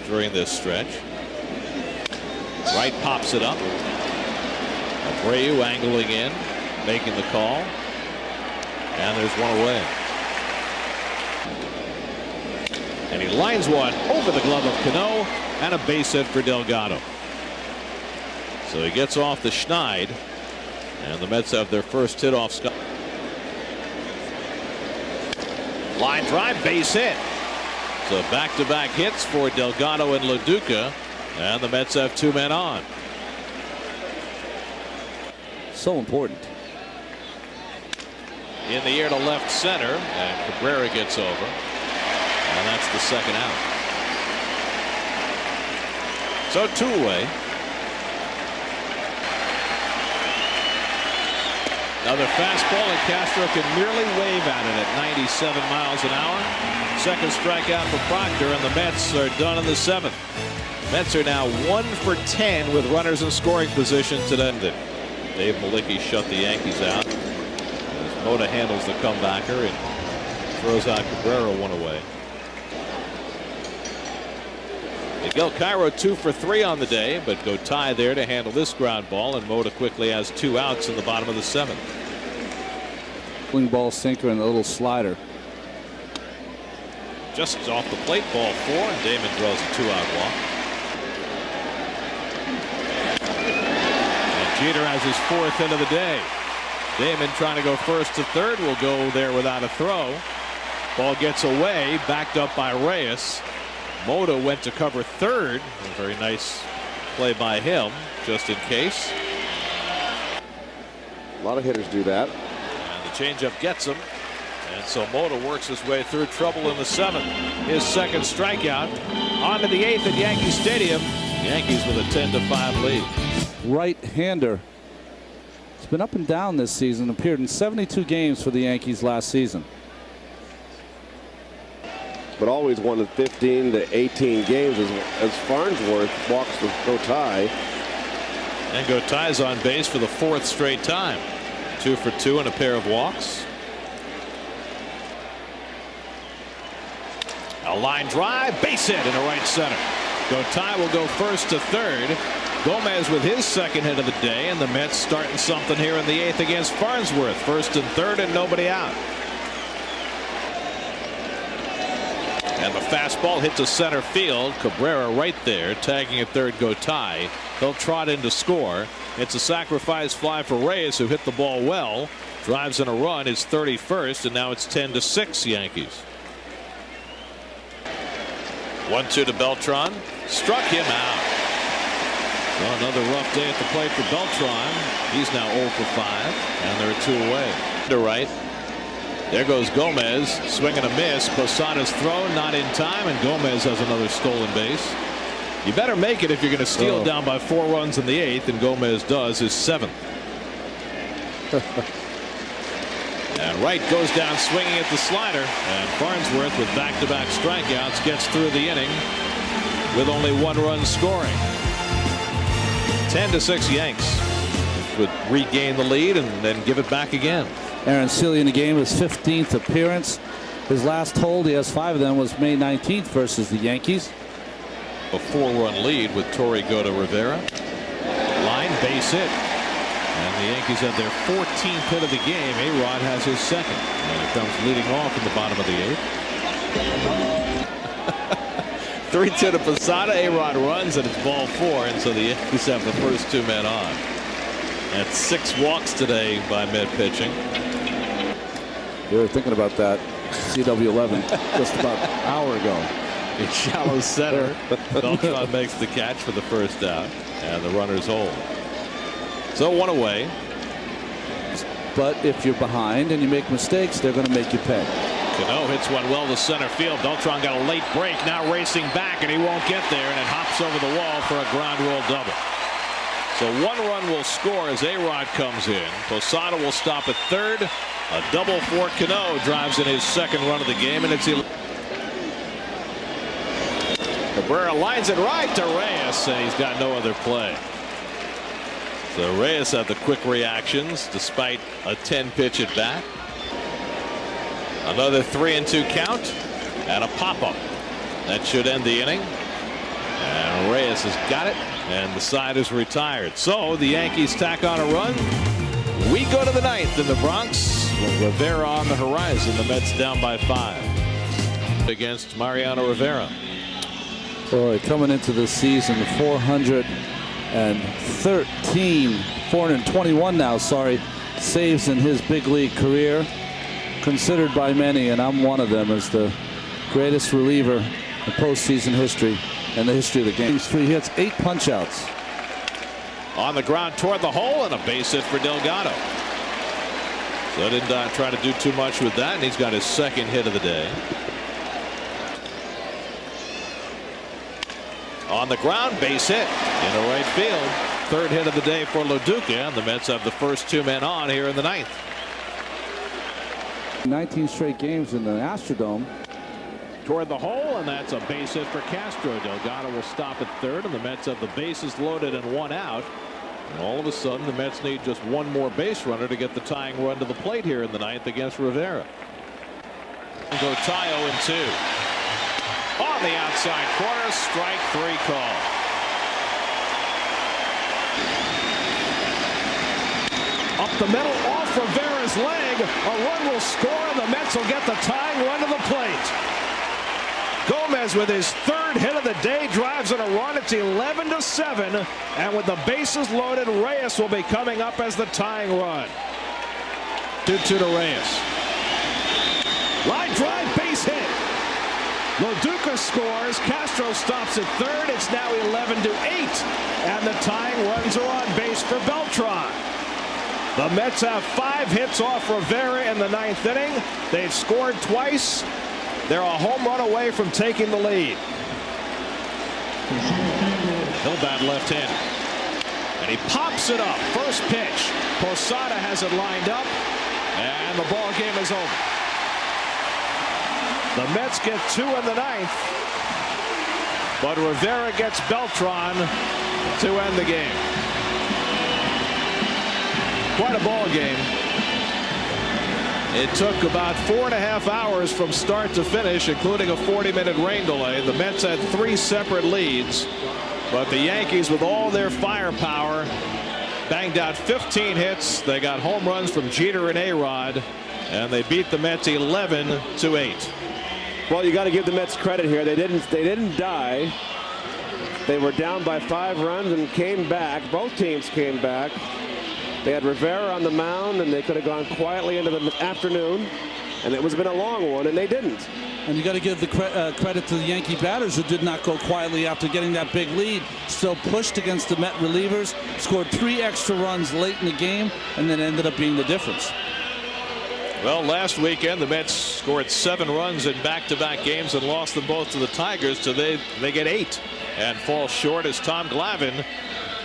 during this stretch. Wright pops it up. Abreu angling in, making the call. And there's one away. And he lines one over the glove of Cano, and a base hit for Delgado. So he gets off the Schneid, and the Mets have their first hit off Scott. Line drive, base hit. So back-to-back hits for Delgado and LaDuca, and the Mets have two men on. So important. In the air to left center, and Cabrera gets over, and that's the second out. So two away. Another fastball, and Castro can merely wave at it at 97 miles an hour. Second strikeout for Proctor, and the Mets are done in the seventh. Mets are now 1 for 10 with runners in scoring position today. Dave Malicki shut the Yankees out. Mota handles the comebacker and throws out Cabrera one away. Miguel Cairo 2 for 3 on the day, but go tie there to handle this ground ball, and Mota quickly has 2 outs in the bottom of the seventh. Swing ball, sinker, and a little slider. Just off the plate, ball 4, and Damon draws a 2-out walk. And Jeter has his 4th hit of the day. Damon trying to go first to third, will go there without a throw. Ball gets away, backed up by Reyes. Mota went to cover third. A very nice play by him, just in case. A lot of hitters do that. And the changeup gets him. And so Mota works his way through trouble in the seventh. His second strikeout. On to the eighth at Yankee Stadium. Yankees with a 10-5 lead. Right-hander. It's been up and down this season. Appeared in 72 games for the Yankees last season. But always won 15 to 18 games as Farnsworth walks to Gotay. And Gotay's on base for the 4th straight time. 2 for 2 and a pair of walks. A line drive, base hit into right center. Gotay will go first to third. Gomez with his second hit of the day, and the Mets starting something here in the 8th against Farnsworth. First and third and nobody out. And the fastball hit to center field. Cabrera right there, tagging at third Gotay. They'll trot in to score. It's a sacrifice fly for Reyes, who hit the ball well. Drives in a run, his 31st, and now it's 10-6 Yankees. 1-2 to Beltran. Struck him out. Well, another rough day at the plate for Beltran. He's now 0 for 5, and they're 2 away. To right. There goes Gomez, swing and a miss. Posada's throw not in time, and Gomez has another stolen base. You better make it if you're going to steal down by 4 runs in the 8th, and Gomez does his 7th. And Wright goes down swinging at the slider, and Farnsworth with back-to-back strikeouts gets through the inning with only 1 run scoring. 10-6 Yanks would regain the lead and then give it back again. Aaron Seeley in the game, his 15th appearance. His last hold, he has 5 of them, was May 19th versus the Yankees. A 4-run lead with Torrey go to Rivera. Line, base hit. And the Yankees have their 14th hit of the game. A-Rod has his second. And he comes leading off in the bottom of the 8th. 3-2 to Posada. A-Rod runs, and it's ball 4. And so the Yankees have the first 2 men on. That's 6 walks today by Met pitching. We were thinking about that CW11 just about an hour ago. In shallow center. Beltran makes the catch for the first out, and the runners hold. So 1 away. But if you're behind and you make mistakes, they're going to make you pay. Cano hits one well to center field. Beltran got a late break, now racing back, and he won't get there, and it hops over the wall for a ground rule double. So 1 run will score as A-Rod comes in. Posada will stop at third. A double for Cano drives in his 2nd run of the game, and it's Cabrera lines it right to Reyes, and he's got no other play. So Reyes had the quick reactions despite a 10-pitch at bat. Another 3-2 count and a pop-up. That should end the inning. And Reyes has got it, and the side is retired. So the Yankees tack on a run. We go to the ninth in the Bronx with Rivera on the horizon. The Mets down by 5 against Mariano Rivera. Boy, coming into the season, 421 now, saves in his big league career. Considered by many, and I'm one of them, as the greatest reliever in postseason history and the history of the game. 3 hits, 8 punch-outs. On the ground toward the hole, and a base hit for Delgado. So didn't try to do too much with that, and he's got his second hit of the day. On the ground, base hit into right field. Third hit of the day for Loduca, and the Mets have the first 2 men on here in the ninth. 19 straight games in the Astrodome. Toward the hole, and that's a base hit for Castro. Delgado will stop at third, and the Mets have the bases loaded and 1 out. And all of a sudden, the Mets need just 1 more base runner to get the tying run to the plate here in the ninth against Rivera. Go tie 0-2. On the outside corner, strike 3 call. Up the middle, off Rivera's leg. A run will score, and the Mets will get the tying run to the plate. Gomez with his 3rd hit of the day drives in a run. It's 11-7, and with the bases loaded, Reyes will be coming up as the tying run. 2-2 to Reyes. Line drive, base hit. Loduca scores. Castro stops at third. It's now 11-8, and the tying runs are on base for Beltran. The Mets have 5 hits off Rivera in the 9th inning. They've scored twice. They're a home run away from taking the lead. Hill bat left hand, and he pops it up. First pitch. Posada has it lined up, and the ball game is over. The Mets get 2 in the 9th, but Rivera gets Beltran to end the game. Quite a ball game. It took about 4.5 hours from start to finish, including a 40-minute rain delay. The Mets had 3 separate leads, but the Yankees, with all their firepower, banged out 15 hits. They got home runs from Jeter and A-Rod, and they beat the Mets 11-8. Well, you got to give the Mets credit here. They didn't die. They were down by 5 runs and came back. Both teams came back. They had Rivera on the mound, and they could have gone quietly into the afternoon, and it was been a long one, and they didn't. And you got to give the credit to the Yankee batters, who did not go quietly after getting that big lead. Still pushed against the Met relievers, scored 3 extra runs late in the game, and then ended up being the difference. Well, last weekend the Mets scored 7 runs in back-to-back games and lost them both to the Tigers, so they get 8 and fall short, as Tom Glavine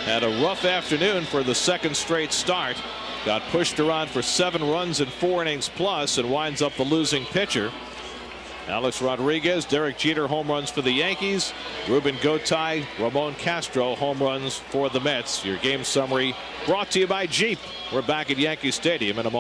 had a rough afternoon for the 2nd straight start. Got pushed around for 7 runs in 4 innings plus, and winds up the losing pitcher. Alex Rodriguez, Derek Jeter home runs for the Yankees. Ruben Gotay, Ramon Castro home runs for the Mets. Your game summary brought to you by Jeep. We're back at Yankee Stadium in a moment.